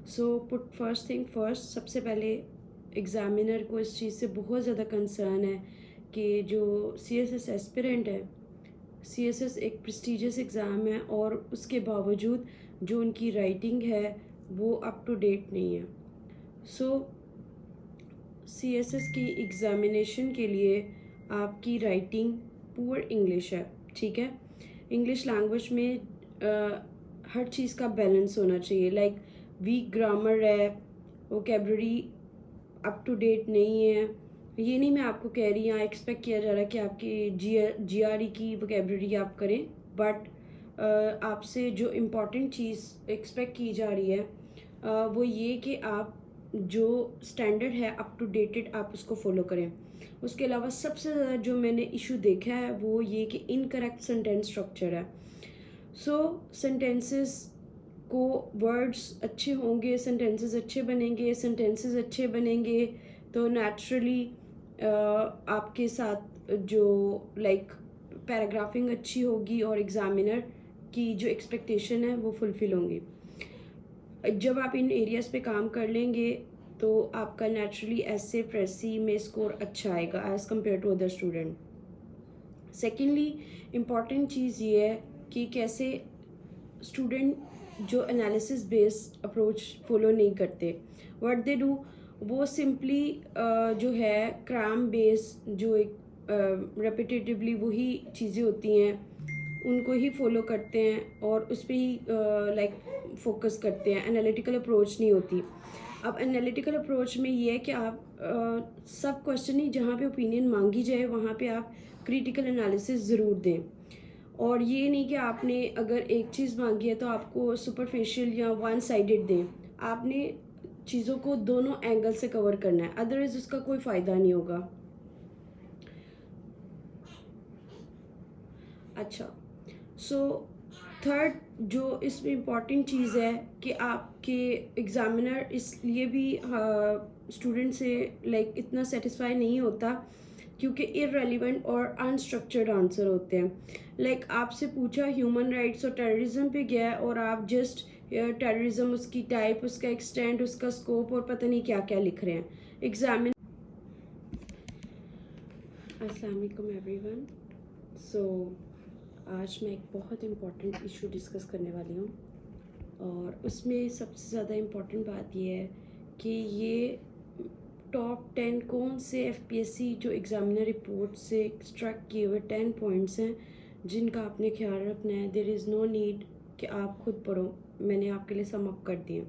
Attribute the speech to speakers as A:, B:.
A: So put first thing first, सबसे पहले examiner को इस चीज़ से बहुत ज़्यादा कंसर्न है कि जो CSS एस्पिरेंट है, CSS एक प्रेस्टिजियस एग्ज़ाम है और उसके बावजूद जो उनकी राइटिंग है वो अप टू डेट नहीं है। सो CSS की एग्ज़ामिनेशन के लिए आपकी राइटिंग पुअर इंग्लिश है, ठीक है। इंग्लिश लैंग्वेज में हर चीज़ का बैलेंस होना चाहिए, लाइक वीक ग्रामर है, वोकेबलरी अप टू डेट नहीं है। ये नहीं मैं आपको कह रही, यहाँ एक्सपेक्ट किया जा रहा है कि आपकी GRE की वोकेबलरी आप करें, बट आपसे जो इम्पॉर्टेंट चीज़ एक्सपेक्ट की जा रही है वो ये कि आप जो स्टैंडर्ड है अप टू डेटेड आप उसको फॉलो करें। उसके अलावा सबसे ज़्यादा जो मैंने इशू देखा है वो ये कि इनकरेक्ट सेंटेंस स्ट्रक्चर है। सो सेंटेंसेस को वर्ड्स अच्छे होंगे, सेंटेंसेस अच्छे बनेंगे, सेंटेंसेस अच्छे बनेंगे तो नेचुरली आपके साथ जो लाइक पैराग्राफिंग अच्छी होगी और एग्ज़ामिनर की जो एक्सपेक्टेशन है वो फुलफ़िल होंगी। जब आप इन एरियाज पे काम कर लेंगे तो आपका नेचुरली ऐसे प्रेसी में स्कोर अच्छा आएगा as compare to other student. Secondly important चीज़ ये है कि कैसे स्टूडेंट जो एनालिसिस बेस्ड अप्रोच फॉलो नहीं करते, व्हाट दे डू, वो सिंपली जो है क्रैम बेस्ड जो एक रेपिटेटिवली वही चीज़ें होती हैं उनको ही फॉलो करते हैं और उस पर ही लाइक फोकस करते हैं, एनालिटिकल अप्रोच नहीं होती। अब एनालिटिकल अप्रोच में ये है कि आप सब क्वेश्चन ही जहाँ पे ओपिनियन मांगी जाए वहाँ पे आप क्रिटिकल एनालिसिस ज़रूर दें, और ये नहीं कि आपने अगर एक चीज़ मांगी है तो आपको सुपरफिशियल या वन साइडेड दें। आपने चीज़ों को दोनों एंगल से कवर करना है, अदरवाइज उसका कोई फ़ायदा नहीं होगा। अच्छा, सो थर्ड जो इसमें इम्पॉर्टेंट चीज़ है कि आपके एग्ज़ामिनर इसलिए भी स्टूडेंट से लाइक इतना सेटिस्फाई नहीं होता क्योंकि इररेलेवेंट और अनस्ट्रक्चर्ड आंसर होते हैं। लाइक आपसे पूछा ह्यूमन राइट्स और टेररिज्म पे गया और आप जस्ट टेररिज्म, उसकी टाइप, उसका एक्सटेंट, उसका स्कोप और पता नहीं क्या क्या लिख रहे हैं। एग्जामिन अस्सलाम वालेकुम एवरीवन। सो आज मैं एक बहुत इम्पॉर्टेंट इशू डिस्कस करने वाली हूँ और उसमें सबसे ज़्यादा इम्पॉर्टेंट बात ये है कि ये टॉप 10 कौन से FPSC जो एग्ज़ामिनर रिपोर्ट से एक्सट्रैक्ट किए हुए 10 पॉइंट्स हैं जिनका आपने ख्याल रखना है। देयर इज़ नो नीड कि आप खुद पढ़ो, मैंने आपके लिए सम अप कर दिए।